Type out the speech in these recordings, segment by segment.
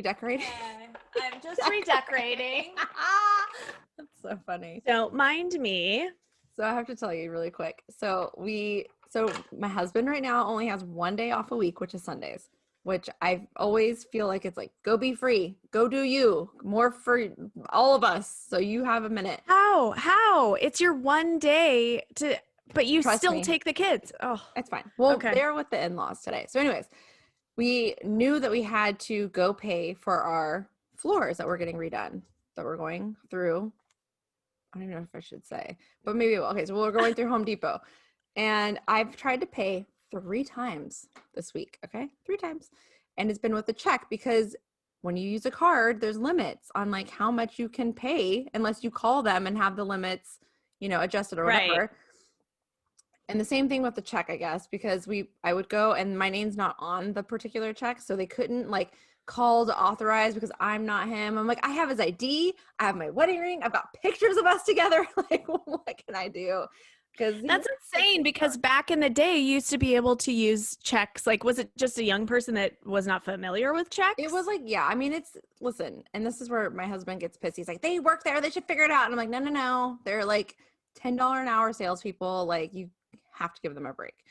Redecorating? I'm just redecorating. That's so funny. Don't mind me. So I have to tell you really quick. So my husband right now only has one day off a week, which is Sundays, which I always feel like it's like, go be free, go do you, more for all of us. So you have a minute. How? It's your one day but you Trust still me. take the kids. Oh, It's fine. Well, okay. they're with the in-laws today. So anyways, we knew that we had to go pay for our floors that we're getting redone, that we're going through. I don't know if I should say, but maybe. Okay, so we're going through Home Depot, and I've tried to pay 3 times this week. Okay, 3 times, and it's been with a check because when you use a card, there's limits on like how much you can pay unless you call them and have the limits, adjusted or whatever. Right. And the same thing with the check, I guess, because I would go and my name's not on the particular check, so they couldn't like call to authorize because I'm not him. I'm like, I have his ID, I have my wedding ring, I've got pictures of us together. Like, what can I do? Because That's insane, because back in the day you used to be able to use checks. Like, was it just a young person that was not familiar with checks? it was like, yeah, I mean, listen, and this is where my husband gets pissed. He's like, they work there, they should figure it out. And I'm like, no, they're like $10 an hour salespeople. Like, you have to give them a break.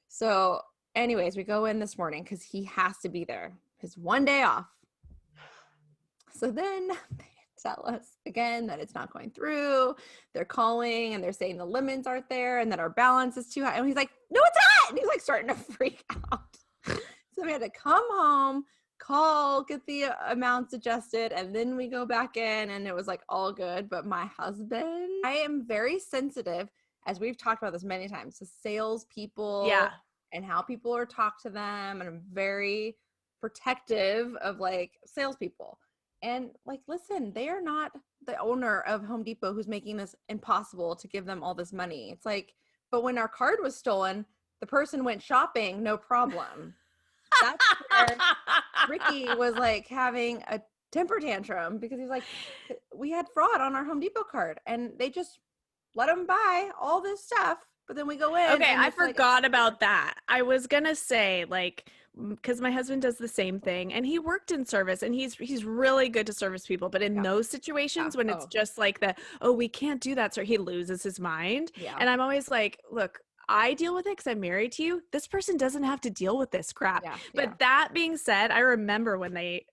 So anyways, we go in this morning because he has to be there, his one day off. So then they tell us again that it's not going through. They're calling and they're saying the limits aren't there and that our balance is too high. And he's like, no, it's not. And he's like starting to freak out. So we had to come home, call, get the amounts adjusted, and then we go back in and it was like all good. But my husband, I am very sensitive, as we've talked about this many times, to salespeople and how people are talked to them. And I'm very protective of like salespeople. And like, listen, they are not the owner of Home Depot who's making this impossible to give them all this money. It's like, but when our card was stolen, the person went shopping, no problem. That's where Ricky was like having a temper tantrum because he's like, we had fraud on our Home Depot card and they just let them buy all this stuff, but then we go in. Okay, I forgot about that. I was gonna say, like, because my husband does the same thing, and he worked in service, and he's really good to service people. But in those situations when it's just like we can't do that, so he loses his mind. Yeah. And I'm always like, look, I deal with it because I'm married to you. This person doesn't have to deal with this crap. But that being said, I remember when they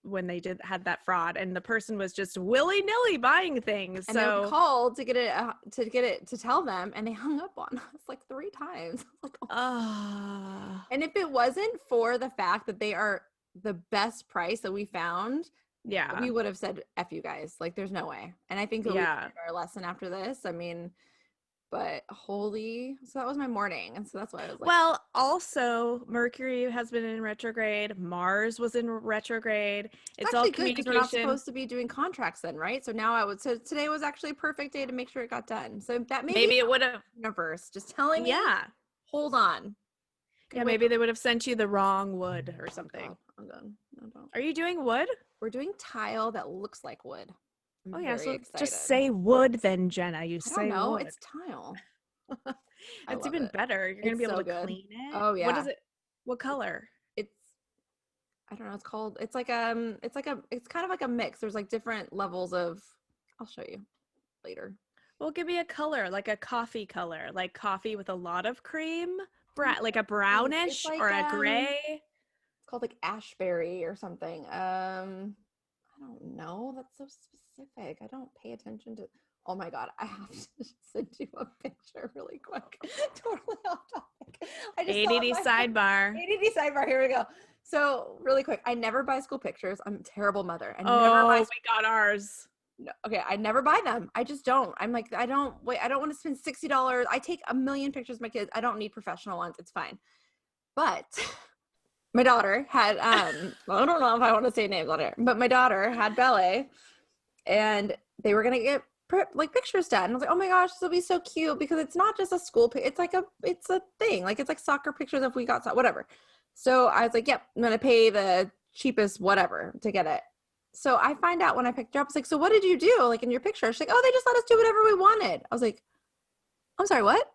had that fraud and the person was just willy-nilly buying things. And they were called to get it to tell them, and they hung up on us like 3 times. Like, And if it wasn't for the fact that they are the best price that we found, we would have said F you guys. Like, there's no way. And I think that we learned our lesson after this. I mean, but so that was my morning. And so that's why I was like, well, also Mercury has been in retrograde. Mars was in retrograde. It's all communication. we're not supposed to be doing contracts then, right? So now so today was actually a perfect day to make sure it got done. So that maybe it would have universe just telling me, hold on. Yeah, maybe they would have sent you the wrong wood or something. Oh, I'm done. No, don't. Are you doing wood? We're doing tile that looks like wood. So excited. Just say wood then, Jenna. You say no, wood. It's tile. It's even better. You're gonna be able to clean it. Oh yeah. What is it? What color? I don't know. It's called. It's kind of like a mix. There's like different levels of. I'll show you later. Well, give me a color, like a coffee color, like coffee with a lot of cream, like a brownish or a gray. It's called like ashberry or something. I don't know. That's so specific. I don't pay attention to. Oh my God, I have to send you a picture really quick. Totally off topic. ADD sidebar. ADD sidebar. Here we go. So really quick, I never buy school pictures. I'm a terrible mother. We got ours. No, okay, I never buy them. I just don't. I'm like, I don't want to spend $60. I take 1 million pictures of my kids. I don't need professional ones. It's fine. But my daughter had, I don't know if I want to say names on here, but my daughter had ballet and they were going to get pictures done. And I was like, oh my gosh, this will be so cute because it's not just a school it's a thing. Like, it's like soccer pictures if we got whatever. So I was like, yep, I'm going to pay the cheapest whatever to get it. So I find out when I picked her up, it's like, so what did you do? Like in your picture? She's like, oh, they just let us do whatever we wanted. I was like, I'm sorry, what?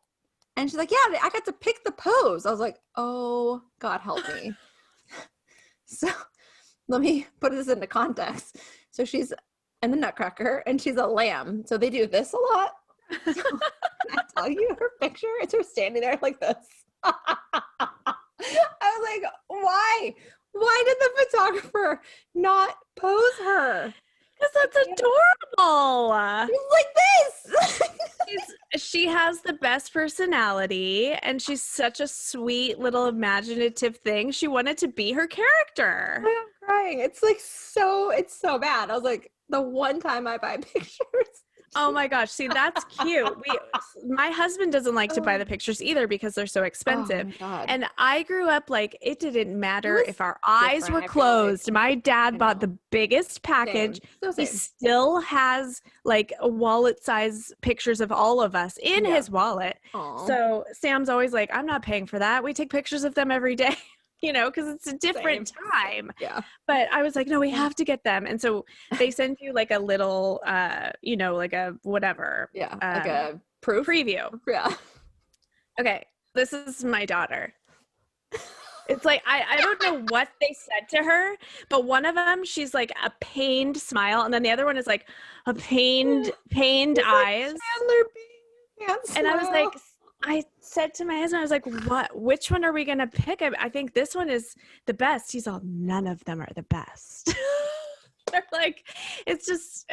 And she's like, yeah, I got to pick the pose. I was like, oh, God help me. So let me put this into context. So she's in the Nutcracker and she's a lamb. So they do this a lot. So can I tell you her picture? It's her standing there like this. I was like, why? Why did the photographer not pose her? Because that's adorable. She's like this. She has the best personality, and she's such a sweet little imaginative thing. She wanted to be her character. I'm crying. It's so bad. I was like, the one time I buy pictures. Oh my gosh. See, that's cute. My husband doesn't like to buy the pictures either because they're so expensive. Oh my God. And I grew up like it didn't matter if our eyes were closed. Like. My dad bought the biggest package. Same. He still has like a wallet size pictures of all of us in his wallet. Aww. So Sam's always like, I'm not paying for that. We take pictures of them every day. Because it's a different time. Yeah. But I was like, no, we have to get them. And so they send you like a little, like a whatever. Yeah. Like a preview. Yeah. Okay. This is my daughter. It's like, I don't know what they said to her, but one of them, she's like a pained smile. And then the other one is like a pained eyes. And I was like, I said to my husband, I was like, which one are we going to pick? I think this one is the best. He's all, none of them are the best. They're like, it's just,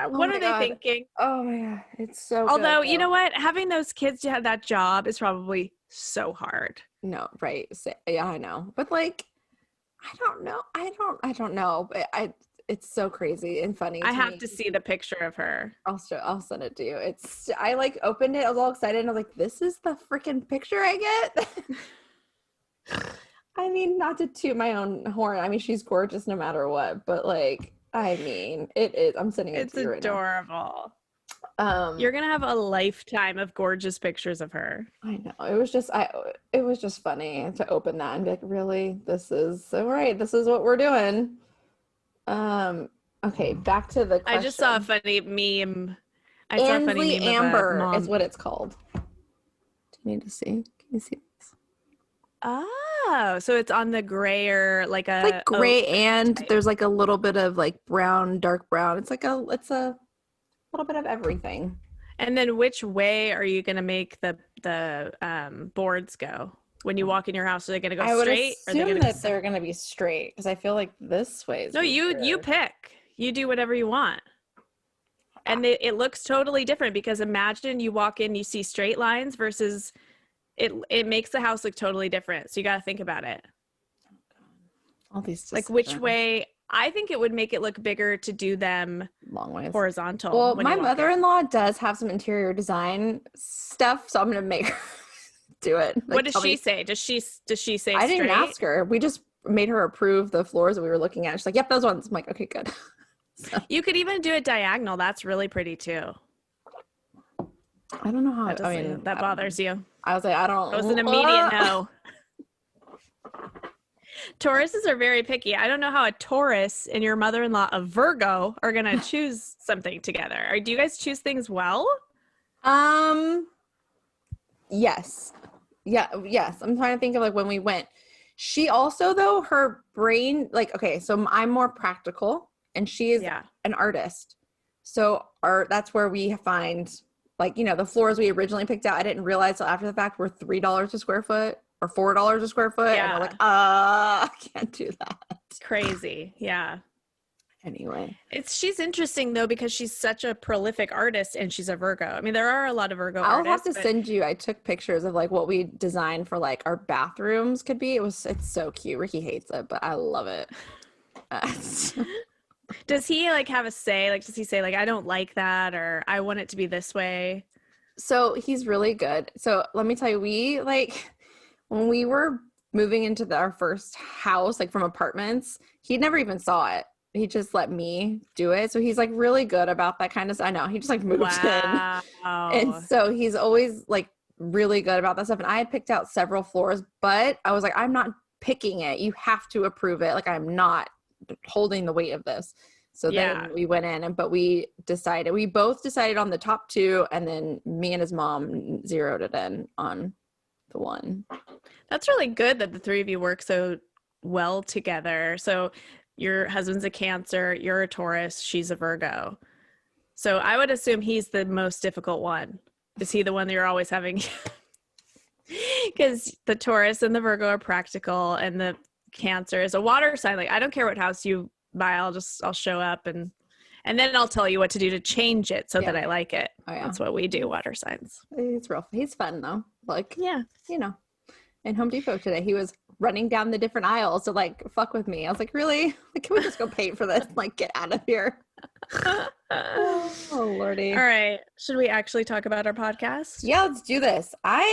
what are they thinking? Oh my God. It's so Although, you know what? Having those kids to have that job is probably so hard. No, right. Yeah, I know. But like, I don't know. I don't know. But it's so crazy and funny. I have to see the picture of her. I'll send it to you. I like opened it. I was all excited. And I was like, this is the freaking picture I get. I mean, not to toot my own horn. I mean, she's gorgeous no matter what. But like, I mean, it is. I'm sending it to you right now. It's adorable. You're gonna have a lifetime of gorgeous pictures of her. I know. It was just funny to open that and be like, really? This is all right. This is what we're doing. Okay, back to the question. I just saw a funny meme. Ansley Amber is what it's called. Do you need to see? Can you see this? Oh, so it's on the grayer, like gray, and there's like a little bit of like brown, dark brown. It's a little bit of everything. And then which way are you gonna make the boards go? When you walk in your house, are they going to go straight? I would assume that they're going to be straight because I feel like this way is you pick. You do whatever you want. And it looks totally different because imagine you walk in, you see straight lines versus it makes the house look totally different. So you got to think about it. All these decisions. Like which way, I think it would make it look bigger to do them long ways horizontal. Well, my mother-in-law does have some interior design stuff, so I'm going to make her do it. Like, what does she say? Does she say I didn't straight? ask her. We just made her approve the floors that we were looking at. She's like, yep, those ones. I'm like, okay, good. So. You could even do it diagonal. That's really pretty too. I don't know how. That bothers you. I was like, I don't. It was an immediate no. Tauruses are very picky. I don't know how a Taurus and your mother-in-law, a Virgo, are gonna choose something together. Do you guys choose things well? Yes. Yeah, yes. I'm trying to think of like when we went. She also, though, her brain, like, okay, so I'm more practical and she is an artist. So that's where we find, like, the floors we originally picked out, I didn't realize till after the fact were $3 a square foot or $4 a square foot. Yeah. And we're like, I can't do that. Crazy. Yeah. Anyway, she's interesting though because she's such a prolific artist and she's a Virgo. I mean, there are a lot of Virgo artists. I'll have to send you. I took pictures of like what we designed for like our bathrooms could be. It's so cute. Ricky hates it, but I love it. Does he like have a say? Like, does he say like I don't like that or I want it to be this way? So he's really good. So let me tell you, we like when we were moving into our first house, like from apartments, he never even saw it. He just let me do it. So he's like really good about that kind of stuff. I know he just like moved in. And so he's always like really good about that stuff. And I had picked out several floors, but I was like, I'm not picking it. You have to approve it. Like I'm not holding the weight of this. So then we went in but we both decided on the top two. And then me and his mom zeroed it in on the one. That's really good that the three of you work so well together. So Your husband's a Cancer, you're a Taurus, she's a Virgo. So I would assume he's the most difficult one. Is he the one that you're always having? Because the Taurus and the Virgo are practical, and the Cancer is a water sign. Like, I don't care what house you buy, I'll show up and then I'll tell you what to do to change it so that I like it. Oh, yeah. That's what we do, water signs. He's rough. He's fun though. Like, yeah, you know, in Home Depot today, he was running down the different aisles to like fuck with me. I was like, really? Like, can we just go pay for this? Like, get out of here. Oh, Lordy. All right. Should we actually talk about our podcast? Yeah, let's do this. I